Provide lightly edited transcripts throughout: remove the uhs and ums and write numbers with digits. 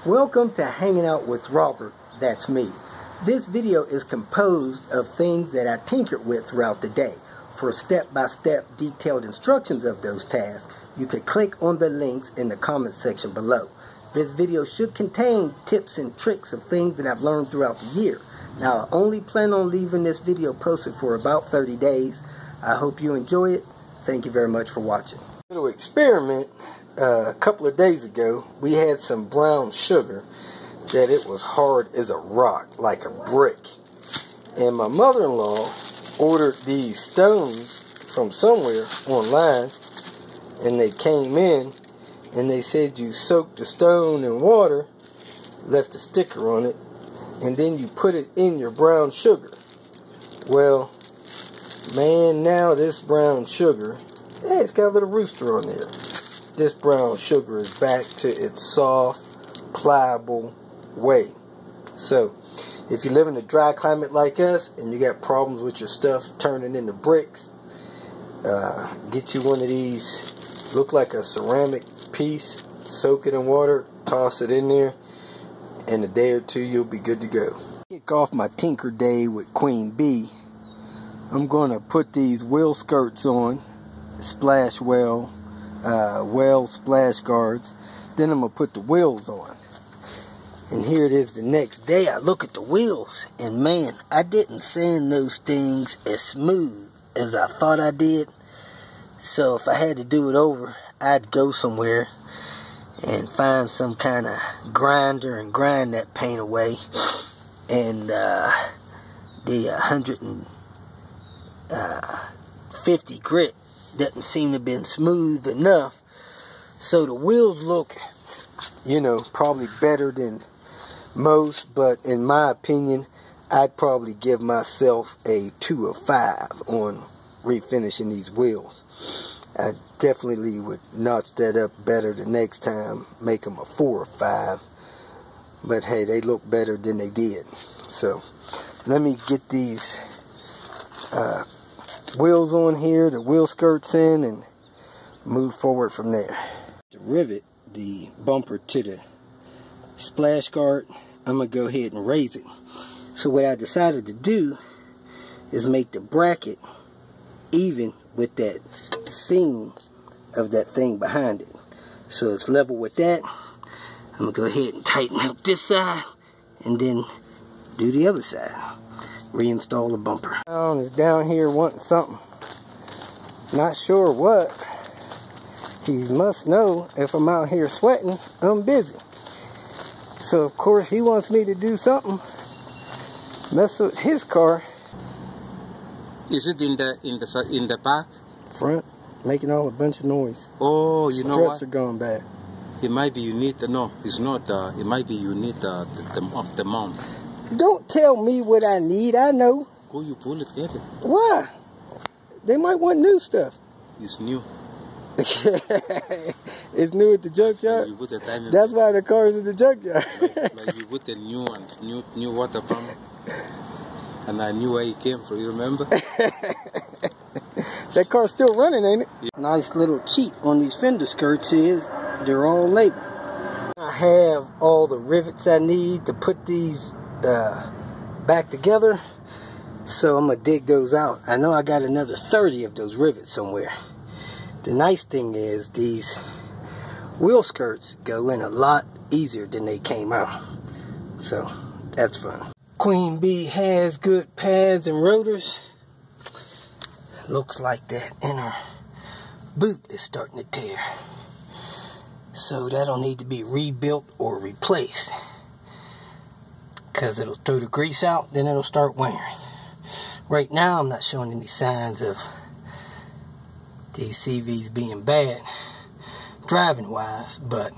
Welcome to Hanging Out with Robert, that's me. This video is composed of things that I tinkered with throughout the day. For step-by-step detailed instructions of those tasks, you can click on the links in the comment section below. This video should contain tips and tricks of things that I've learned throughout the year. Now, I only plan on leaving this video posted for about 30 days. I hope you enjoy it. Thank you very much for watching. Little experiment. A couple of days ago, we had some brown sugar that it was hard as a rock, like a brick. And my mother-in-law ordered these stones from somewhere online, and they came in, and they said you soak the stone in water, left a sticker on it, and then you put it in your brown sugar. Well, man, now this brown sugar, hey, it's got a little rooster on there. This brown sugar is back to its soft, pliable way. So, if you live in a dry climate like us and you got problems with your stuff turning into bricks, get you one of these. Look like a ceramic piece. Soak it in water, toss it in there, in a day or two you'll be good to go. Kick off my tinker day with Queen Bee. I'm going to put these wheel skirts on, splash well splash guards. Then I'm going to put the wheels on. And here it is the next day. I look at the wheels, and man, I didn't sand those things as smooth as I thought I did. So if I had to do it over, I'd go somewhere and find some kind of grinder and grind that paint away. And the 150 grit doesn't seem to have been smooth enough. So the wheels look, probably better than most, but in my opinion, I'd probably give myself a 2 or 5 on refinishing these wheels. I definitely would notch that up better the next time, make them a 4 or 5. But hey, they look better than they did. So let me get these wheels on here, the wheel skirts in, and move forward from there. To rivet the bumper to the splash guard, I'm going to go ahead and raise it. So what I decided to do is make the bracket even with that seam of that thing behind it. So it's level with that. I'm going to go ahead and tighten up this side and then do the other side. Reinstall the bumper. Brown is down here wanting something. Not sure what. He must know if I'm out here sweating, I'm busy. So of course he wants me to do something. Mess with his car. Is it in the back? Front, making all a bunch of noise. Oh, you know what? Struts are going bad. It might be you need no. It's not. It might be you need the mount. Don't tell me what I need, I know. Go, you pull it, get it. Why? They might want new stuff. It's new. It's new at the junkyard? You put the time That's why the car is in the junkyard. like you put the new water pump. And I knew where he came from, you remember? That car's still running, ain't it? Yeah. Nice little cheat on these fender skirts is they're all labeled. I have all the rivets I need to put these back together, so I'm gonna dig those out. I know I got another 30 of those rivets somewhere. The nice thing is these wheel skirts go in a lot easier than they came out, so that's fun. Queen Bee has good pads and rotors. Looks like that inner boot is starting to tear, so that'll need to be rebuilt or replaced, because it'll throw the grease out, then it'll start wearing. Right now I'm not showing any signs of these CVs being bad driving wise, but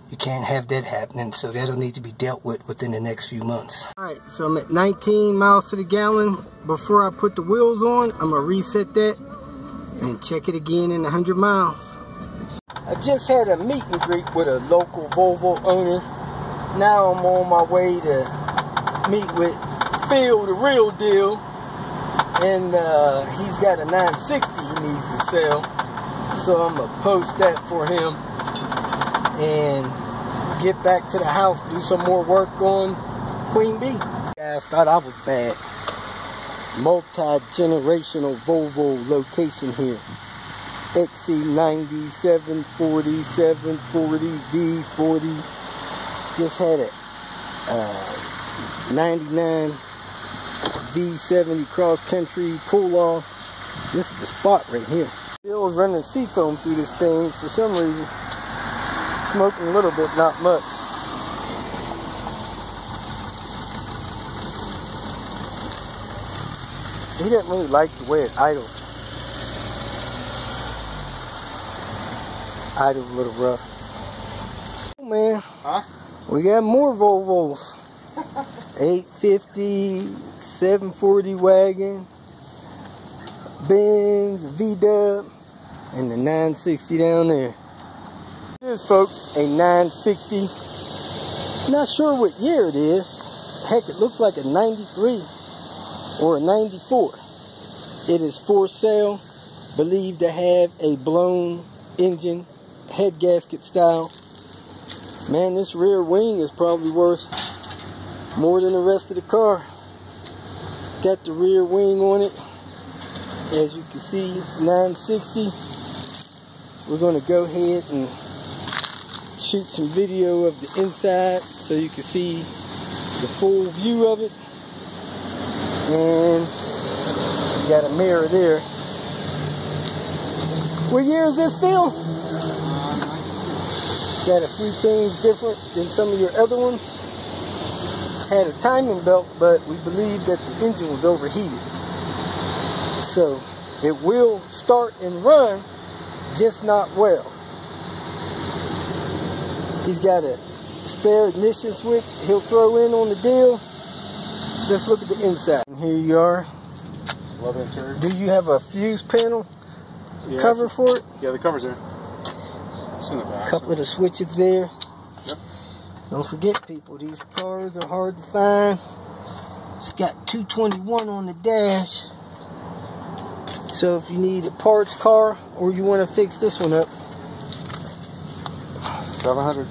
you can't have that happening, so that'll need to be dealt with within the next few months. Alright, so I'm at 19 miles to the gallon. Before I put the wheels on, I'm going to reset that and check it again in 100 miles. I just had a meet and greet with a local Volvo owner. Now I'm on my way to meet with Phil, the real deal, and he's got a 960 he needs to sell, so I'm gonna post that for him and get back to the house, do some more work on Queen Bee. Guys thought I was bad. Multi-generational Volvo location here. XC90, 740, 740, V40. Just had a 99 V70 cross country pull off. This is the spot right here. Bill's running seafoam through this thing for some reason. Smoking a little bit, not much. He didn't really like the way it idles. Idle's a little rough. Oh man, huh? We got more Volvos. 850, 740 wagon, Benz, V-Dub, and the 960 down there. Here's, folks, a 960. Not sure what year it is. Heck, it looks like a 93 or a 94. It is for sale, believed to have a blown engine, head gasket style. Man, this rear wing is probably worth more than the rest of the car. Got the rear wing on it. As you can see, 960. We're going to go ahead and shoot some video of the inside so you can see the full view of it. And you got a mirror there. What year is this, Phil? Got a few things different than some of your other ones. Had a timing belt, but we believe that the engine was overheated. So it will start and run, just not well. He's got a spare ignition switch he'll throw in on the deal. Let's look at the inside. And here you are. Leather interior. Do you have a fuse panel cover for it? Yeah, the cover's there. It's in the back. Couple of the switches there. Yep. Don't forget, people, these cars are hard to find. It's got 221 on the dash. So if you need a parts car or you want to fix this one up, 700.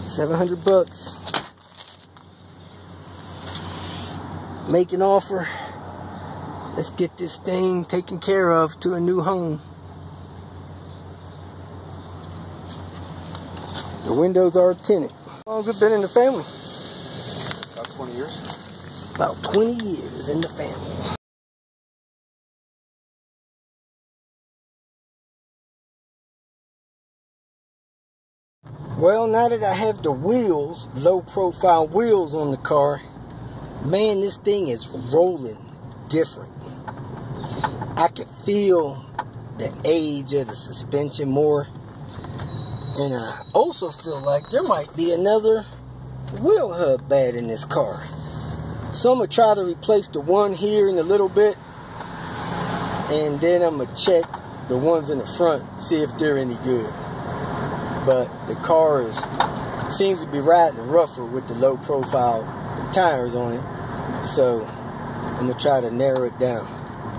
700 bucks. Make an offer. Let's get this thing taken care of to a new home. The windows are tinted. How long has it been in the family? About 20 years. About 20 years in the family. Well, now that I have the wheels, low profile wheels on the car, man, this thing is rolling different. I can feel the age of the suspension more. And I also feel like there might be another wheel hub bad in this car. So I'm going to try to replace the one here in a little bit. And then I'm going to check the ones in the front, see if they're any good. But the car seems to be riding rougher with the low profile tires on it. So I'm going to try to narrow it down.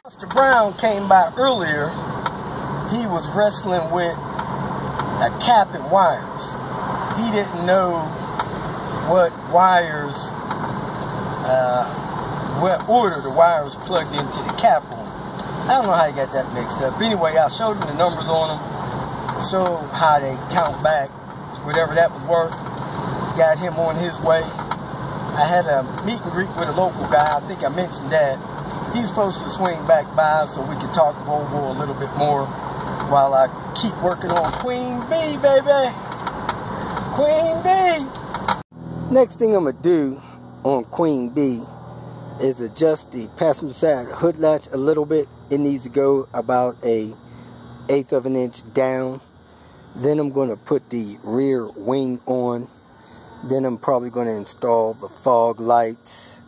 Mr. Brown came by earlier. He was wrestling with a cap and wires. He didn't know what wires, what order the wires plugged into the cap on. I don't know how he got that mixed up. Anyway, I showed him the numbers on them, showed how they count back, whatever that was worth. Got him on his way. I had a meet and greet with a local guy. I think I mentioned that. He's supposed to swing back by so we could talk Volvo a little bit more while I keep working on Queen Bee, baby. Queen Bee. Next thing I'm going to do on Queen Bee is adjust the passenger side hood latch a little bit. It needs to go about a 1/8 of an inch down. Then I'm going to put the rear wing on. Then I'm probably going to install the fog lights.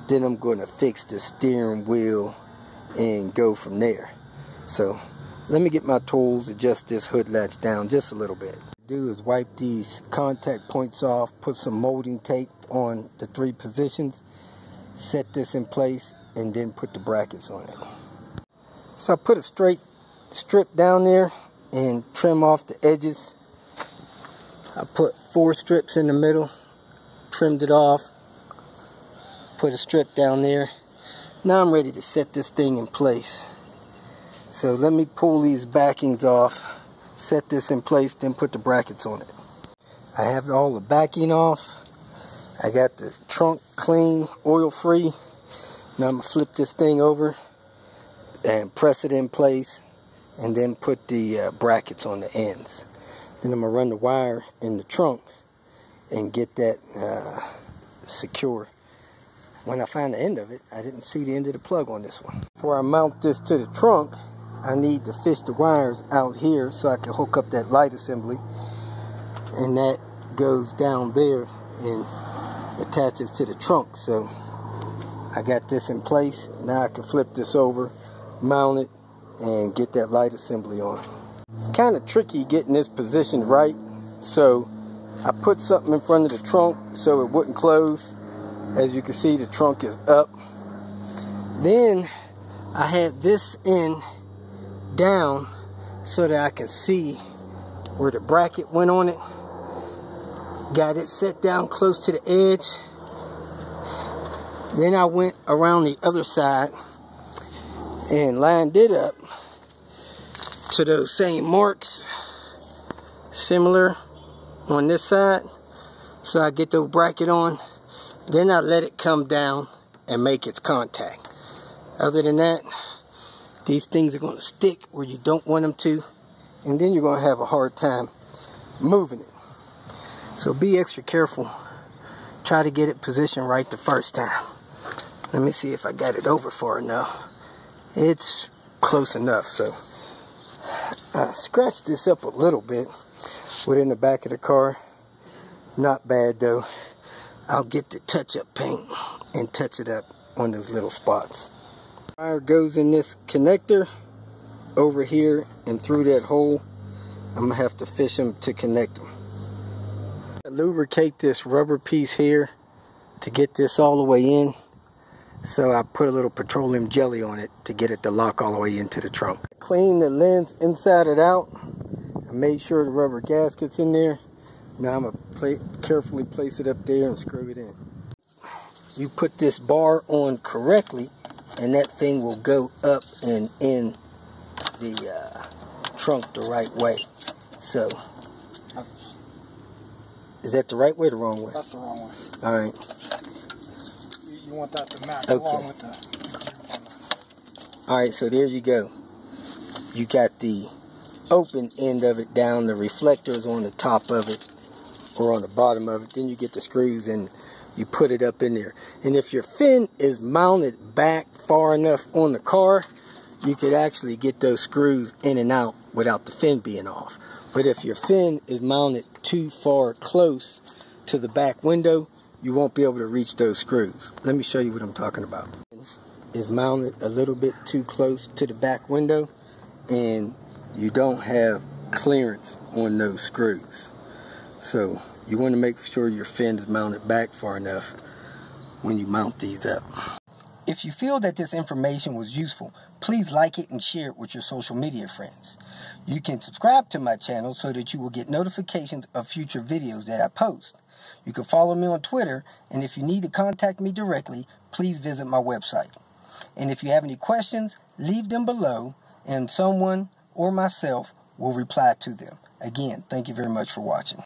Then I'm going to fix the steering wheel and go from there. So let me get my tools, adjust this hood latch down just a little bit. What I do is wipe these contact points off, put some molding tape on the 3 positions, set this in place, and then put the brackets on it. So I put a straight strip down there and trim off the edges. I put 4 strips in the middle, trimmed it off, put a strip down there. Now I'm ready to set this thing in place. So let me pull these backings off, set this in place, then put the brackets on it. I have all the backing off. I got the trunk clean, oil free. Now I'm going to flip this thing over and press it in place, and then put the brackets on the ends. Then I'm going to run the wire in the trunk and get that secure. When I find the end of it, I didn't see the end of the plug on this one. Before I mount this to the trunk, I need to fish the wires out here so I can hook up that light assembly, and that goes down there and attaches to the trunk. So I got this in place. Now I can flip this over, mount it, and get that light assembly on. It's kind of tricky getting this positioned right, so I put something in front of the trunk so it wouldn't close. As you can see, the trunk is up. Then I had this end down so that I can see where the bracket went on it. Got it set down close to the edge. Then I went around the other side and lined it up to those same marks, similar on this side. So I get the bracket on, then I let it come down and make its contact. Other than that, these things are going to stick where you don't want them to, and then you're going to have a hard time moving it. So be extra careful. Try to get it positioned right the first time. Let me see if I got it over far enough. It's close enough. So I scratched this up a little bit within the back of the car. Not bad though. I'll get the touch-up paint and touch it up on those little spots. Wire goes in this connector over here and through that hole. I'm gonna have to fish them to connect them. I lubricate this rubber piece here to get this all the way in. So I put a little petroleum jelly on it to get it to lock all the way into the trunk. Clean the lens inside and out. I made sure the rubber gasket's in there. Now I'm gonna carefully place it up there and screw it in. You put this bar on correctly, and that thing will go up and in the trunk the right way. So, is that the right way or the wrong way? That's the wrong way. All right. You want that to match Okay. along with the... All right, so there you go. You got the open end of it down, the reflectors on the top of it or on the bottom of it. Then you get the screws and you put it up in there. And if your fin is mounted back far enough on the car, you could actually get those screws in and out without the fin being off. But if your fin is mounted too far close to the back window, you won't be able to reach those screws. Let me show you what I'm talking about. It's mounted a little bit too close to the back window, and you don't have clearance on those screws. So you want to make sure your fin is mounted back far enough when you mount these up. If you feel that this information was useful, please like it and share it with your social media friends. You can subscribe to my channel so that you will get notifications of future videos that I post. You can follow me on Twitter, and if you need to contact me directly, please visit my website. And if you have any questions, leave them below, and someone or myself will reply to them. Again, thank you very much for watching.